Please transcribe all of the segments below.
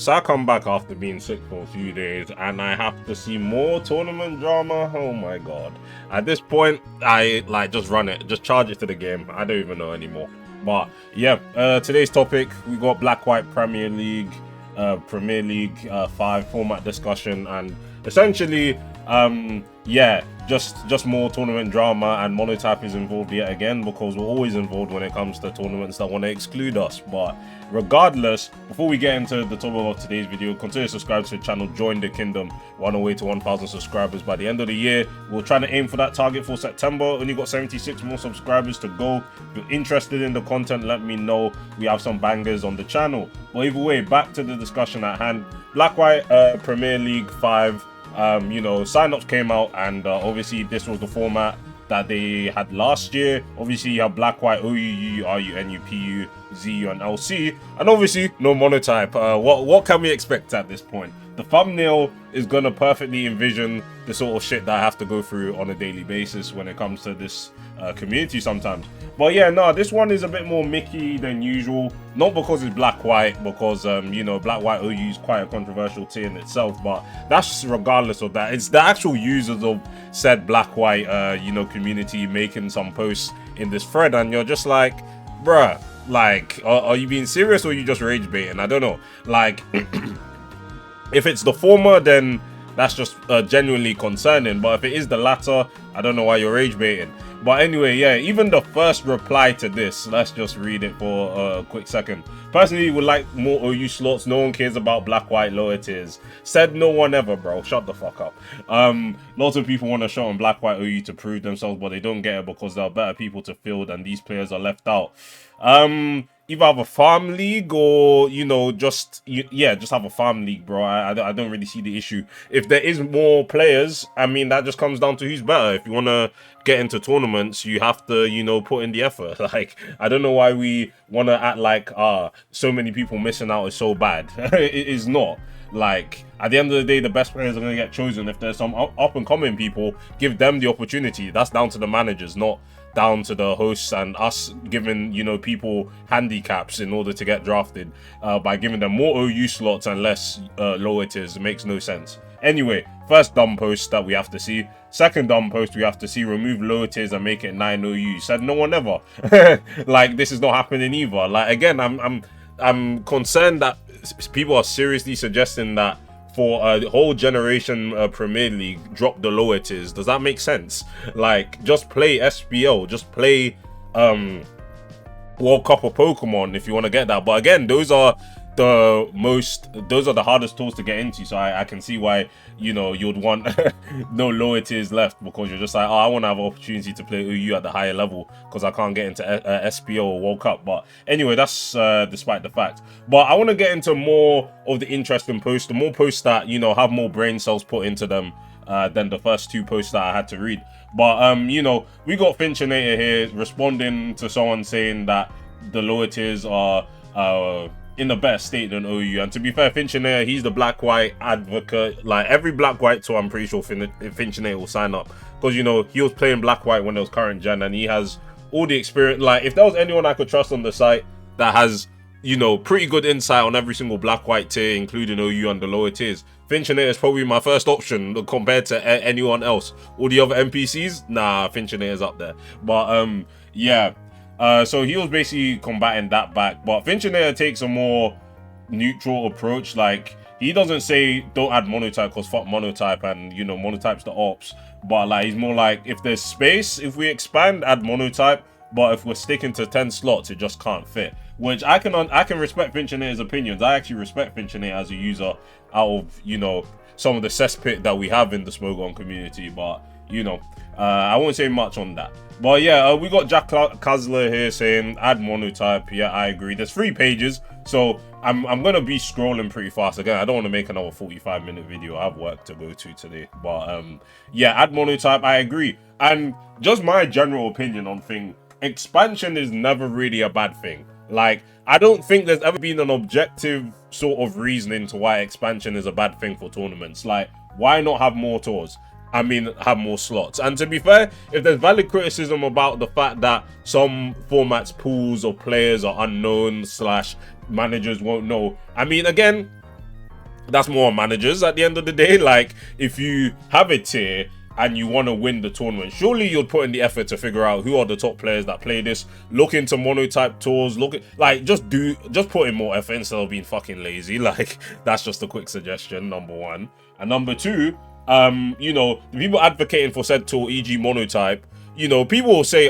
So I come back after being sick for a few days and I have to see more tournament drama. Oh my god. At this point, I like just run it, just charge it to the game. I don't even know anymore. But yeah, today's topic, we got Black White Premier League 5 format discussion, and essentially yeah, just more tournament drama, and Monotype is involved yet again because we're always involved when it comes to tournaments that want to exclude us. But regardless, before we get into the topic of today's video, consider subscribing to the channel, join the kingdom. We're on our way to 1,000 subscribers by the end of the year. We're trying to aim for that target for September. Only got 76 more subscribers to go. If you're interested in the content, let me know. We have some bangers on the channel. But either way, back to the discussion at hand. Black White Premier League 5. You know, sign-ups came out, and obviously this was the format that they had last year. Obviously you have Black White, OUU, RU, NU, ZU, and LC, and obviously no Monotype. What can we expect at this point? The thumbnail is gonna perfectly envision the sort of shit that I have to go through on a daily basis when it comes to this community sometimes. But yeah, no, this one is a bit more Mickey than usual. Not because it's Black White, because you know, Black White OU is quite a controversial tier in itself, but that's regardless of that. It's the actual users of said Black White you know, community making some posts in this thread, and you're just like, bruh, like, are you being serious or are you just rage baiting? I don't know. Like, if it's the former, then that's just genuinely concerning. But if it is the latter, I don't know why you're rage baiting. But anyway, yeah, even the first reply to this, let's just read it for a quick second. Personally, would like more OU slots. No one cares about Black White lower tiers. Said no one ever, bro. Shut the fuck up. Lots of people want to show on Black White OU to prove themselves, but they don't get it because there are better people to field and these players are left out. Either have a farm league or, you know, just have a farm league, bro. I don't really see the issue. If there is more players, I mean, that just comes down to who's better. If you want to get into tournaments, you have to, you know, put in the effort. Like, I don't know why we want to act like so many people missing out is so bad. It is not. Like, at the end of the day, the best players are going to get chosen. If there's some up and coming people, give them the opportunity. That's down to the managers, not down to the hosts and us giving, you know, people handicaps in order to get drafted by giving them more OU slots and less lower tiers. It makes no sense. Anyway, first dumb post that we have to see. Second dumb post we have to see: remove lower tiers and make it 9 OU. Said no one ever. Like, this is not happening either. Like, again, I'm concerned that people are seriously suggesting that for a whole generation Premier League, drop the lower tiers. Does that make sense? Like, just play SPL, just play World Cup or Pokemon if you want to get that. But again, those are the hardest tools to get into, so I can see why, you know, you'd want no lower tiers left, because you're just like, oh, I want to have an opportunity to play OU at the higher level because I can't get into SPL or World Cup. But anyway, that's despite the fact. But I want to get into more of the interesting posts, the more posts that, you know, have more brain cells put into them than the first two posts that I had to read. But you know, we got Finchinator here responding to someone saying that the lower tiers are in a better state than OU. And to be fair, Finchinator, he's the Black White advocate. Like, every Black White tour, I'm pretty sure Finchinator will sign up, because, you know, he was playing Black White when it was current gen, and he has all the experience. Like, if there was anyone I could trust on the site that has, you know, pretty good insight on every single Black White tier, including OU and the lower tiers, Finchinator is probably my first option compared to anyone else. All the other NPCs, nah, Finchinator is up there. But yeah. So he was basically combating that back, but Finchinator takes a more neutral approach. Like, he doesn't say don't add Monotype because fuck Monotype, and, you know, Monotype's the ops. But like, he's more like, if there's space, if we expand, add Monotype. But if we're sticking to 10 slots, it just can't fit. Which I can respect Finchinator's opinions. I actually respect Finchinator as a user out of, you know, some of the cesspit that we have in the Smogon community. But, you know, I won't say much on that. But yeah, we got Jack Kazler here saying add Monotype. Yeah, I agree. There's 3 pages, so I'm gonna be scrolling pretty fast. Again, I don't want to make another 45-minute video. I have work to go to today. But yeah, add Monotype. I agree. And just my general opinion on thing: expansion is never really a bad thing. Like, I don't think there's ever been an objective sort of reasoning to why expansion is a bad thing for tournaments. Like, why not have more tours? I mean, have more slots. And to be fair, if there's valid criticism about the fact that some formats, pools, or players are unknown / managers won't know, I mean, again, that's more on managers at the end of the day. Like, if you have a tier and you want to win the tournament, surely you'll put in the effort to figure out who are the top players that play this. Look into Monotype tours. Look at, like, just put in more effort instead of being fucking lazy. Like, that's just a quick suggestion, number one. And number two, you know, the people advocating for said tour, e.g. Monotype, you know, people will say,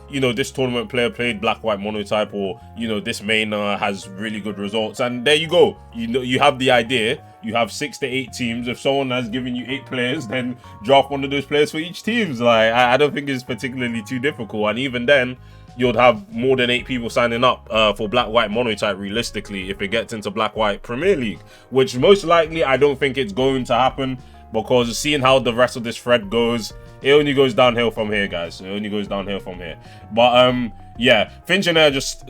you know, this tournament player played black white Monotype, or, you know, this main has really good results, and there you go. You know, you have the idea. You have 6 to 8 teams. If someone has given you 8 players, then draft one of those players for each team. Like, I don't think it's particularly too difficult, and even then, you'd have more than 8 people signing up for black white Monotype realistically if it gets into black white Premier League, which most likely I don't think it's going to happen, because seeing how the rest of this thread goes, it only goes downhill from here, guys. It only goes downhill from here. But yeah, Finch and Air just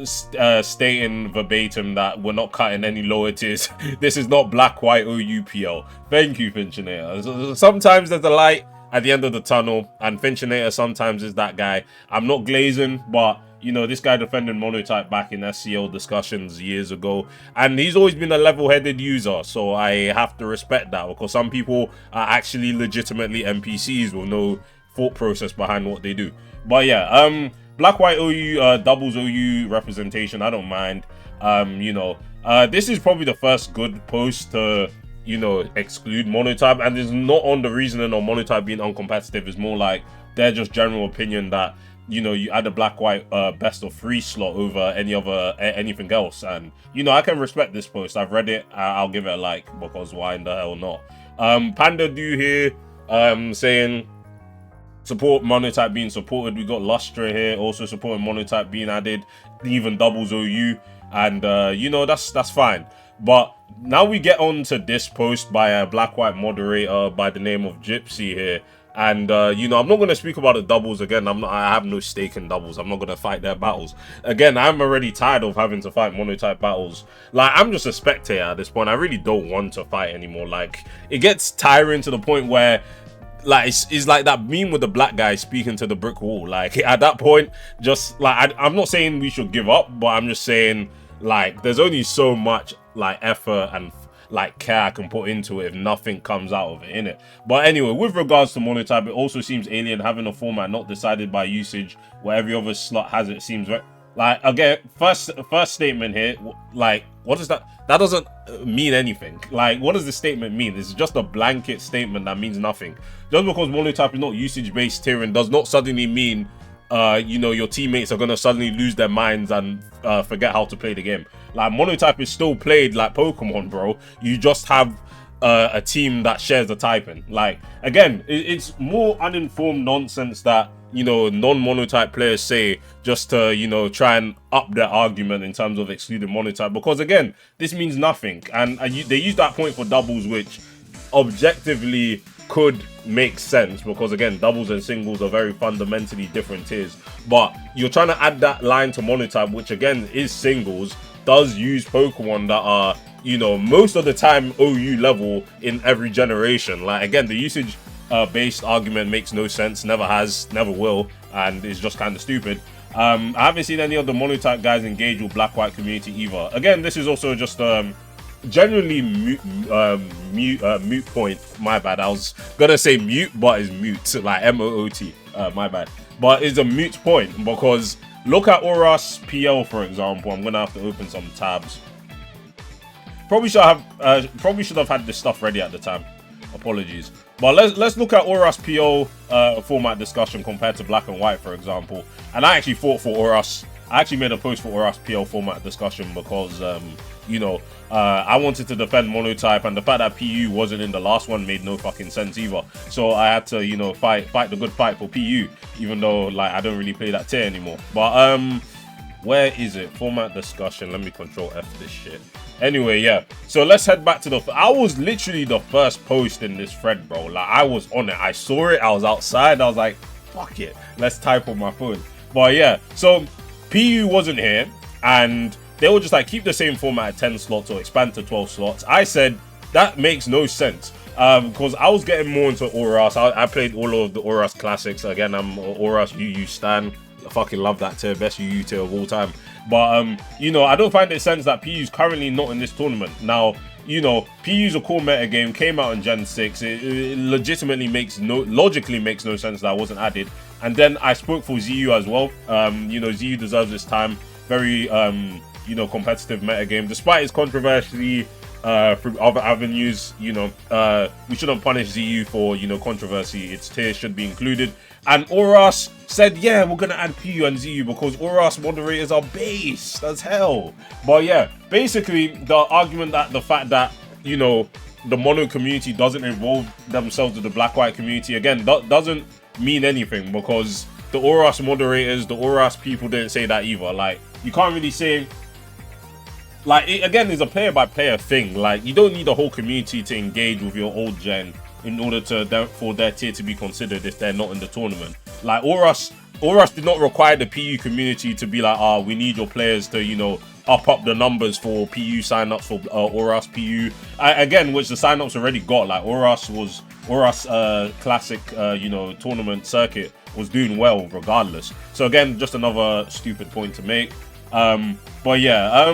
stating verbatim that we're not cutting any lower tiers. This is not black white OUPL. Thank you, Finch and Air. Sometimes there's a light at the end of the tunnel, and Finchinator sometimes is that guy. I'm not glazing, but you know, this guy defended Monotype back in SCL discussions years ago, and he's always been a level-headed user, so I have to respect that, because some people are actually legitimately NPCs with no thought process behind what they do. But yeah, black white OU, doubles OU representation, I don't mind. You know, this is probably the first good post to, you know, exclude Monotype, and it's not on the reasoning of Monotype being uncompetitive. It's more like their just general opinion that, you know, you add a black white best of 3 slot over anything else, and you know, I can respect this post. I've read it. I'll give it a like, because why in the hell not? Panda do here saying support Monotype being supported. We got Lustra here also supporting Monotype being added, even doubles OU, and you know, that's fine. But now we get on to this post by a black white moderator by the name of Gypsy here. And, you know, I'm not going to speak about the doubles again. I have no stake in doubles. I'm not going to fight their battles. Again, I'm already tired of having to fight Monotype battles. Like, I'm just a spectator at this point. I really don't want to fight anymore. Like, it gets tiring to the point where, like, it's like that meme with the black guy speaking to the brick wall. Like, at that point, just, like, I'm not saying we should give up, but I'm just saying, like, there's only so much, like, effort and like care I can put into it if nothing comes out of it, innit? But anyway, with regards to Monotype, it also seems alien having a format not decided by usage where every other slot has it. Seems right. Like, again, first statement here, like, what does that doesn't mean anything. Like, what does the statement mean? It's just a blanket statement that means nothing. Just because Monotype is not usage based tiering does not suddenly mean you know, your teammates are gonna suddenly lose their minds and forget how to play the game. Like, Monotype is still played like Pokemon, bro. You just have a team that shares the typing. Like, again, it's more uninformed nonsense that, you know, non-Monotype players say just to, you know, try and up their argument in terms of excluding Monotype, because again, this means nothing. And they use that point for doubles, which objectively could make sense, because again, doubles and singles are very fundamentally different tiers. But you're trying to add that line to Monotype, which again is singles, does use Pokemon that are, you know, most of the time OU level in every generation. Like, again, the usage based argument makes no sense, never has, never will, and is just kind of stupid. I haven't seen any of the Monotype guys engage with black white community either. Again, this is also just genuinely mute point. My bad. I was gonna say mute, but it's mute, like MOOT. My bad. But it's a mute point, because look at Oras PL, for example. I'm gonna have to open some tabs. Probably should have had this stuff ready at the time. Apologies. But let's look at Oras PL format discussion compared to black and white, for example. And I actually fought for Oras. I actually made a post for Oras PL format discussion because you know, I wanted to defend Monotype, and the fact that PU wasn't in the last one made no fucking sense either. So I had to, you know, fight the good fight for PU, even though, like, I don't really play that tier anymore. But where is it? Format discussion. Let me control F this shit. Anyway, yeah. So let's head back to I was literally the first post in this thread, bro. Like, I was on it. I saw it. I was outside. I was like, fuck it. Let's type on my phone. But yeah. So PU wasn't here, and they were just like, keep the same format at 10 slots or expand to 12 slots. I said, that makes no sense. Because I was getting more into Oras. I played all of the Oras classics. Again, I'm Oras UU stan. I fucking love that tier. Best UU tier of all time. But, you know, I don't find it sense that PU's currently not in this tournament. Now, you know, PU's a cool meta game, came out in Gen 6. It legitimately logically makes no sense that I wasn't added. And then I spoke for ZU as well. You know, ZU deserves this time. Very, you know, competitive meta game, despite its controversy through other avenues. You know, we shouldn't punish ZU for, you know, controversy. Its tier should be included. And Oras said, yeah, we're gonna add PU and ZU because Oras moderators are based as hell. But yeah, basically the argument that the fact that, you know, the mono community doesn't involve themselves with the black-white community, again, that doesn't mean anything, because the Oras moderators, the Oras people didn't say that either. Like, you can't really say, like, it again is a player by player thing. Like, you don't need a whole community to engage with your old gen in order for their tier to be considered if they're not in the tournament. Like, Oras did not require the PU community to be like, we need your players to, you know, up the numbers for PU signups for Oras PU. Again, which the signups already got. Like, Oras classic, you know, tournament circuit was doing well regardless. So again, just another stupid point to make. But yeah,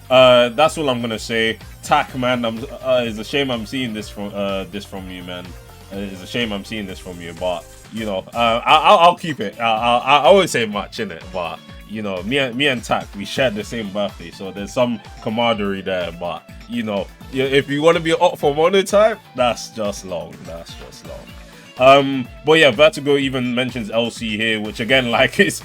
that's all I'm gonna say. Tack, man, it's a shame I'm seeing this from you, man. It's a shame I'm seeing this from you, but you know, I'll keep it. I won't say much in it, but you know, me and Tack, we shared the same birthday, so there's some camaraderie there. But you know, if you want to be up for Monotype, that's just long. That's just long. But yeah, Vertigo even mentions LC here, which again, like, is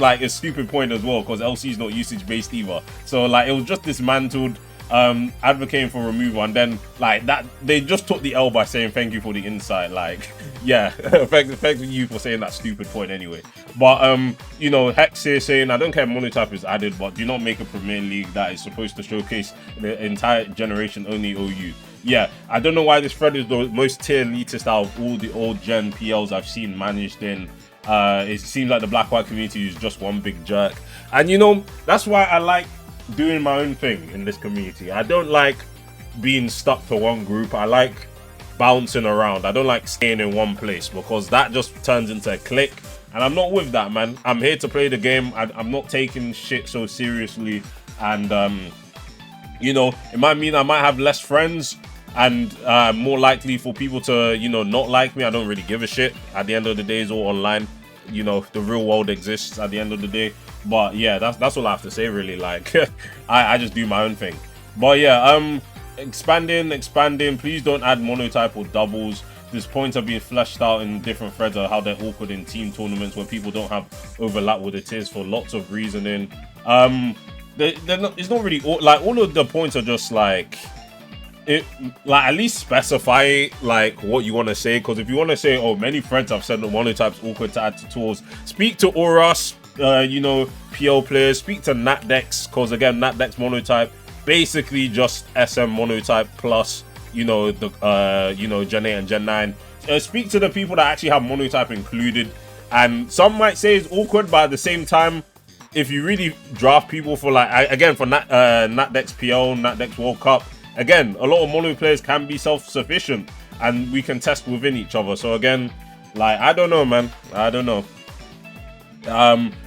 like a stupid point as well, because LC is not usage based either. So like, it was just dismantled, advocating for removal, and then like that they just took the L by saying thank you for the insight. Like, yeah, thank you for saying that stupid point anyway. But you know, Hex here saying, I don't care if Monotype is added, but do not make a Premier League that is supposed to showcase the entire generation only OU. Yeah, I don't know why this thread is the most tier elitist out of all the old gen PLs I've seen managed in. It seems like the black-white community is just one big jerk. And you know, that's why I like doing my own thing in this community. I don't like being stuck to one group. I like bouncing around. I don't like staying in one place, because that just turns into a clique. And I'm not with that, man. I'm here to play the game. I'm not taking shit so seriously. And you know, it might mean I might have less friends, and more likely for people to, you know, not like me. I don't really give a shit. At the end of the day, it's all online. You know, the real world exists at the end of the day. But yeah, that's all I have to say, really. Like, I just do my own thing. But yeah, expanding. Please don't add monotype or doubles. These points are being fleshed out in different threads of how they're awkward in team tournaments where people don't have overlap with the tiers for lots of reasoning. It's not really like, all of the points are just like, like, at least specify like what you want to say, because if you want to say, oh, many friends have said that monotype's awkward to add to tours, speak to Oras, you know, PL players, speak to Natdex, because again, Natdex monotype basically just SM monotype plus, you know, the you know, Gen 8 and Gen 9. Speak to the people that actually have monotype included. And some might say it's awkward, but at the same time, if you really draft people for, like, again, for Natdex PL, Natdex World Cup, again, a lot of mono players can be self-sufficient, and we can test within each other. So again, like, I don't know, man. I don't know.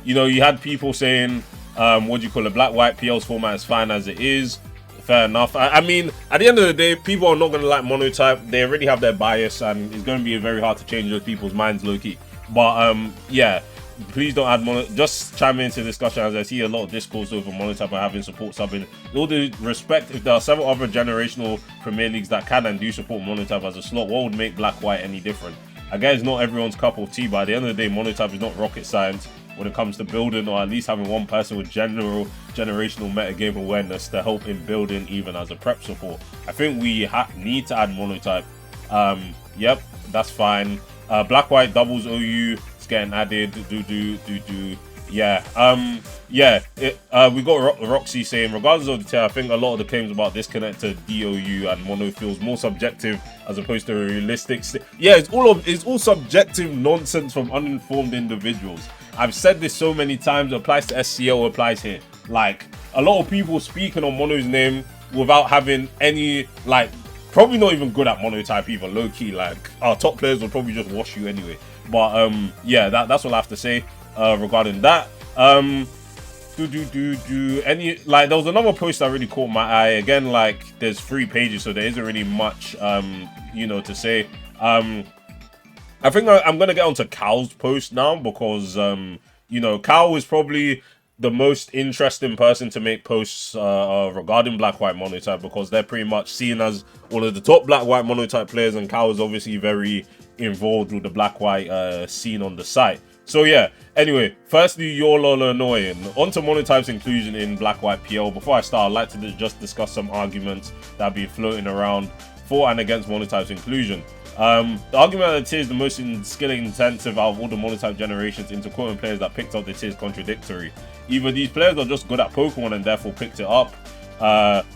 You know, you had people saying, what do you call it? Black-white PL's format is fine as it is. Fair enough. I mean, at the end of the day, people are not going to like monotype. They already have their bias, and it's going to be very hard to change those people's minds, low-key. But yeah, please don't add mono. Just chime into the discussion, as I see a lot of discourse over monotype and having support subbing. In all due respect, if there are several other generational Premier Leagues that can and do support monotype as a slot, what would make black-white any different? I guess it's not everyone's cup of tea, but at the end of the day, monotype is not rocket science when it comes to building, or at least having one person with generational metagame awareness to help in building, even as a prep support. I think we need to add monotype. Yep, that's fine. Black-white doubles OU is getting added. Yeah. We got Roxy saying, regardless of the tier, I think a lot of the claims about disconnected DOU and mono feels more subjective as opposed to realistic. Yeah, it's all subjective nonsense from uninformed individuals. I've said this so many times. It applies to SCL, applies here. Like, a lot of people speaking on mono's name without having any, like, probably not even good at monotype either, low key. Like, our top players will probably just wash you anyway. But yeah, that's all I have to say regarding that. Any, like, there was another post that really caught my eye. Again, like, there's 3 pages, so there isn't really much you know, to say. I think I'm gonna get onto Cal's post now because you know, Cal is probably the most interesting person to make posts regarding Black White Monotype, because they're pretty much seen as one of the top Black White Monotype players, and Cal is obviously very involved with the Black White scene on the site. So yeah, anyway, firstly, you're all annoying. On to Monotype's inclusion in Black White PL. Before I start, I'd like to just discuss some arguments that have been floating around for and against Monotype's inclusion. The argument that the tier is the most skill intensive out of all the Monotype generations into quoting players that picked up the tier is contradictory. Either these players are just good at Pokemon and therefore picked it up.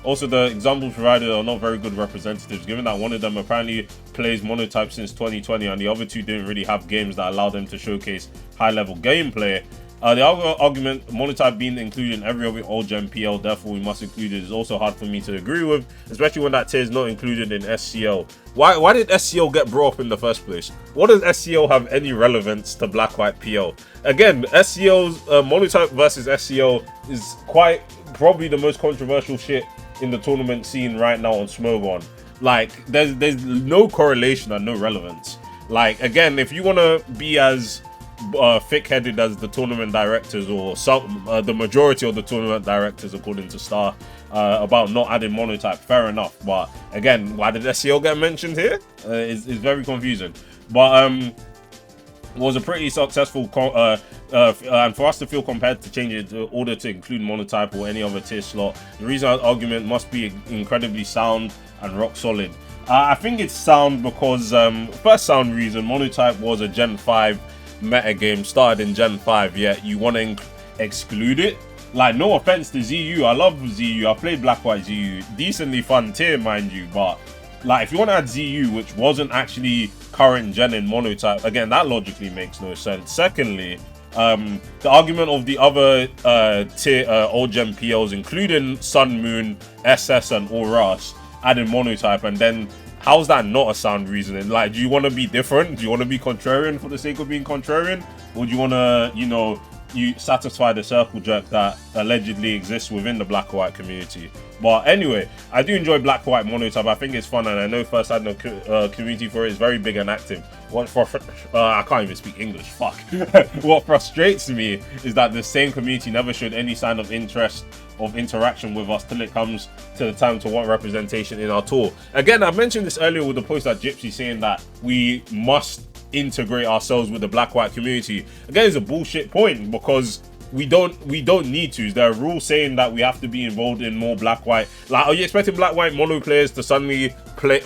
Also, the examples provided are not very good representatives, given that one of them apparently plays Monotype since 2020 and the other two didn't really have games that allowed them to showcase high-level gameplay. The other argument, Monotype being included in every other old gen PL, therefore we must include it, is also hard for me to agree with, especially when that tier is not included in SCL. Why did SCL get brought up in the first place? What does SCL have any relevance to Black White PL? Again, SCL's Monotype versus SCL is quite probably the most controversial shit in the tournament scene right now on Smogon. Like, there's no correlation and no relevance. Like, again, if you want to be as thick-headed as the tournament directors, or some the majority of the tournament directors according to Star, about not adding Monotype, fair enough. But again, why did SCL get mentioned here? Is very confusing. But was a pretty successful and for us to feel compelled to change it in order to include Monotype or any other tier slot, the reason our argument must be incredibly sound and rock solid. I think it's sound because first sound reason, Monotype was a Gen 5 meta game, started in Gen 5, yet you want to exclude it. Like, no offense to ZU, I love ZU, I played Black White ZU, decently fun tier, mind you, but like, if you want to add ZU, which wasn't actually current gen in Monotype, again, that logically makes no sense. Secondly, the argument of the other tier old gen PLs, including Sun, Moon, SS, and Auras, adding Monotype, and then how's that not a sound reasoning? Like, do you want to be different? Do you want to be contrarian for the sake of being contrarian? Or do you want to, you know, you satisfy the circle jerk that allegedly exists within the Black White community? But anyway, I do enjoy Black White Monotype. I think it's fun, and I know First Side community for it is very big and active. I can't even speak English, fuck. What frustrates me is that the same community never showed any sign of interest of interaction with us till it comes to the time to want representation in our tour. Again, I mentioned this earlier with the post that Gypsy saying that we must integrate ourselves with the Black White community. Again, it's a bullshit point, because we don't need to. Is there a rule saying that we have to be involved in more Black White? Like, are you expecting Black White mono players to suddenly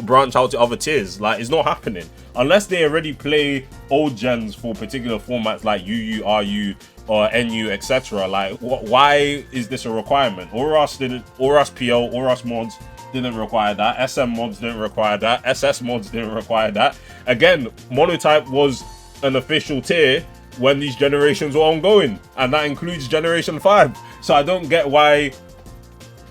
branch out to other tiers? Like, it's not happening unless they already play old gens for particular formats like UU, RU, or NU, etc. Like, why is this a requirement? Auras PL, Auras mods didn't require that. SM mods didn't require that. SS mods didn't require that. Again, Monotype was an official tier when these generations were ongoing, and that includes Generation 5. So I don't get why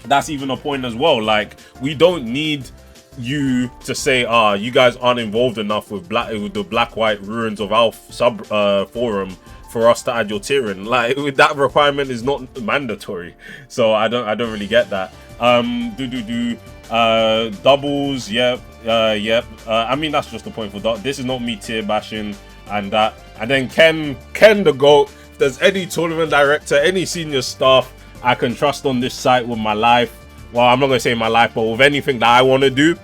that's even a point as well. Like, we don't need you to say, you guys aren't involved enough with the Black White ruins of our sub forum for us to add your tier in. Like, that requirement is not mandatory. So I don't really get that. Doubles, yep. I mean, that's just the point for that. This is not me tier bashing and that. And then Ken the GOAT. If there's any tournament director, any senior staff I can trust on this site with my life, well, I'm not gonna say my life, but with anything that I want to do,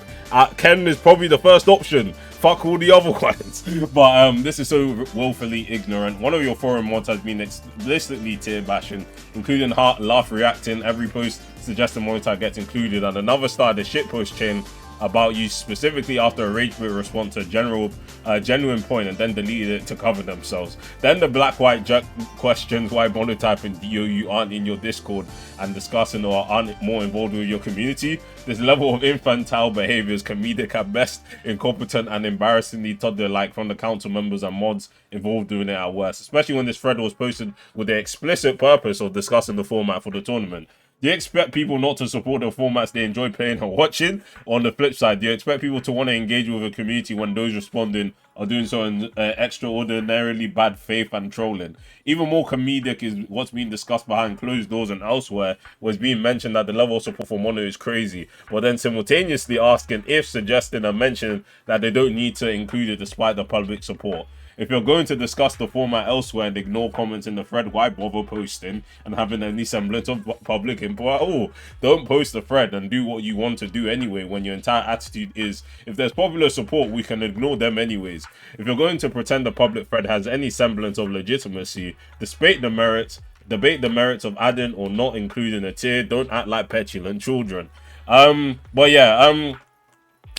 Ken is probably the first option. Fuck all the other ones. But this is so woefully ignorant. One of your forum mods has been explicitly tier bashing, including laugh reacting every post suggesting Monotype gets included, and another started a shitpost chain about you specifically after a rage quit response to a genuine point, and then deleted it to cover themselves. Then the Black White jerk questions why Monotype and DOU aren't in your Discord and discussing or aren't more involved with your community. This level of infantile behavior is comedic at best, incompetent, and embarrassingly toddler-like from the council members and mods involved doing it at worst, especially when this thread was posted with the explicit purpose of discussing the format for the tournament. Do you expect people not to support the formats they enjoy playing and watching? On the flip side, do you expect people to want to engage with a community when those responding are doing so in extraordinarily bad faith and trolling? Even more comedic is what's being discussed behind closed doors and elsewhere, was being mentioned that the level of support for Mono is crazy, but then simultaneously asking if, suggesting and mentioning that they don't need to include it despite the public support. If you're going to discuss the format elsewhere and ignore comments in the thread, why bother posting and having any semblance of public input at all? Don't post the thread and do what you want to do anyway when your entire attitude is, if there's popular support, we can ignore them anyways. If you're going to pretend the public thread has any semblance of legitimacy, debate the merits of adding or not including a tier. Don't act like petulant children. But yeah,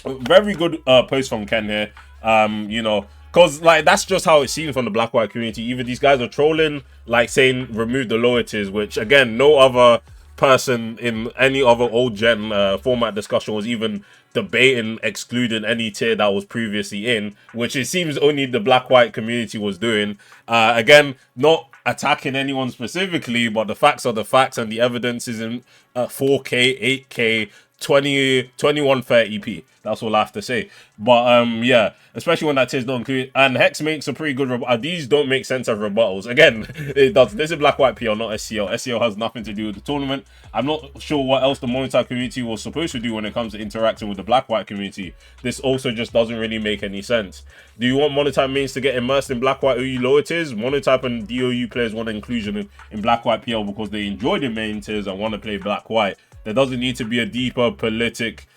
very good post from Ken here. You know, because like that's just how it seems from the black white community. Either these guys are trolling, like saying remove the lower tiers, which again no other person in any other old gen format discussion was even debating excluding any tier that was previously in, which it seems only the black white community was doing. Again, not attacking anyone specifically, but the facts are the facts, and the evidence is in 4K, 8K, 2130p. That's all I have to say. But yeah, especially when that is not included. And Hex makes a pretty good these don't make sense as rebuttals. Again, it does. This is black white PR, not SCL. SCL has nothing to do with the tournament. I'm not sure what else the Monotype community was supposed to do when it comes to interacting with the black white community. This also just doesn't really make any sense. Do you want Monotype mains to get immersed in black white OU lower tiers? Monotype and DOU players want inclusion in black white PL because they enjoy the main tiers and want to play black white. There doesn't need to be a deeper politic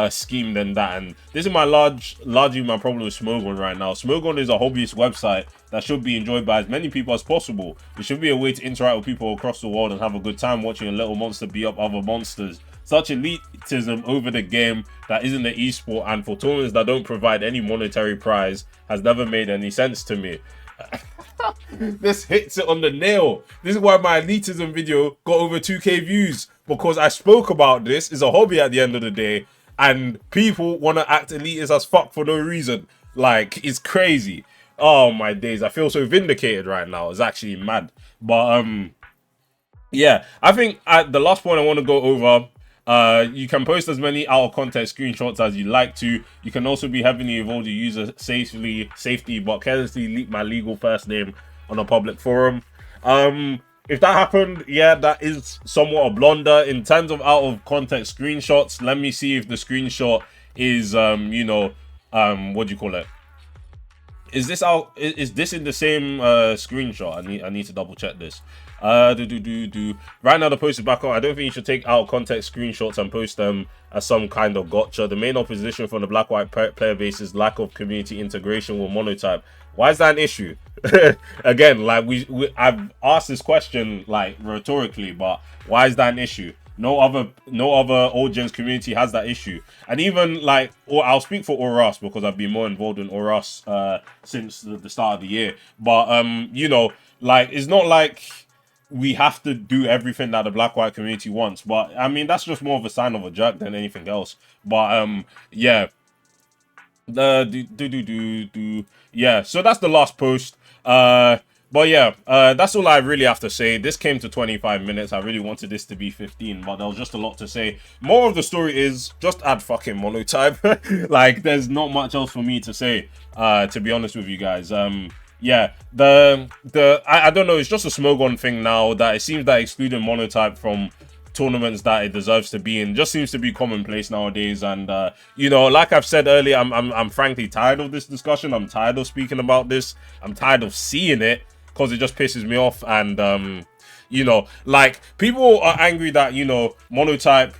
scheme than that. And this is largely my problem with Smogon right now. Smogon is a hobbyist website that should be enjoyed by as many people as possible. It should be a way to interact with people across the world and have a good time watching a little monster beat up other monsters. Such elitism over the game that isn't an esport and for tournaments that don't provide any monetary prize has never made any sense to me. This hits it on the nail. This is why my elitism video got over 2k views, because I spoke about this. It's a hobby at the end of the day, and people want to act elitist as fuck for no reason. Like, it's crazy. Oh my days, I feel so vindicated right now. It's actually mad. But yeah, I think the last point I want to go over, you can post as many out of context screenshots as you like to. You can also be heavily involved in user safety, but carelessly leak my legal first name on a public forum. If that happened, yeah, that is somewhat a blunder. In terms of out of context screenshots, let me see if the screenshot is you know, what do you call it? Is this out? Is this in the same screenshot? I need to double check this. Right now the post is back on. I don't think you should take out of context screenshots and post them as some kind of gotcha. The main opposition from the black white player base is lack of community integration with Monotype. Why is that an issue? Again, like I've asked this question like rhetorically, but why is that an issue? No other old gens community has that issue. And even like, or I'll speak for Oras because I've been more involved in Oras since the start of the year. But you know, like, it's not like we have to do everything that the black white community wants. But I mean, that's just more of a sign of a jerk than anything else. But yeah. Yeah, so that's the last post. But yeah, that's all I really have to say. This came to 25 minutes. I really wanted this to be 15, but there was just a lot to say. More of the story is just add fucking Monotype. Like, there's not much else for me to say, to be honest with you guys. Yeah, I don't know, it's just a Smogon thing now that it seems that excluding Monotype from tournaments that it deserves to be in just seems to be commonplace nowadays. And you know, like I've said earlier, I'm frankly tired of this discussion. I'm tired of speaking about this. I'm tired of seeing it because it just pisses me off. And you know, like, people are angry that, you know, Monotype,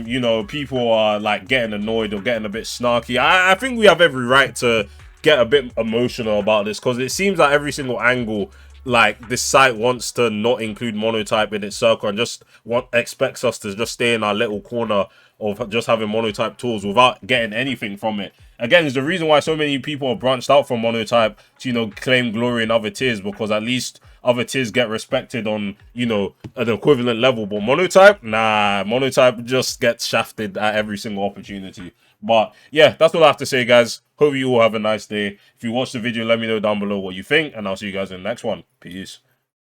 you know, people are like getting annoyed or getting a bit snarky. I think we have every right to get a bit emotional about this, because it seems like every single angle, like, this site wants to not include Monotype in its circle and just expects us to just stay in our little corner of just having Monotype tools without getting anything from it. Again, it's the reason why so many people are branched out from Monotype to, you know, claim glory in other tiers, because at least other tiers get respected on, you know, an equivalent level. But Monotype, nah, Monotype just gets shafted at every single opportunity. But yeah, that's all I have to say, guys. Hope you all have a nice day. If you watched the video, let me know down below what you think, and I'll see you guys in the next one. Peace.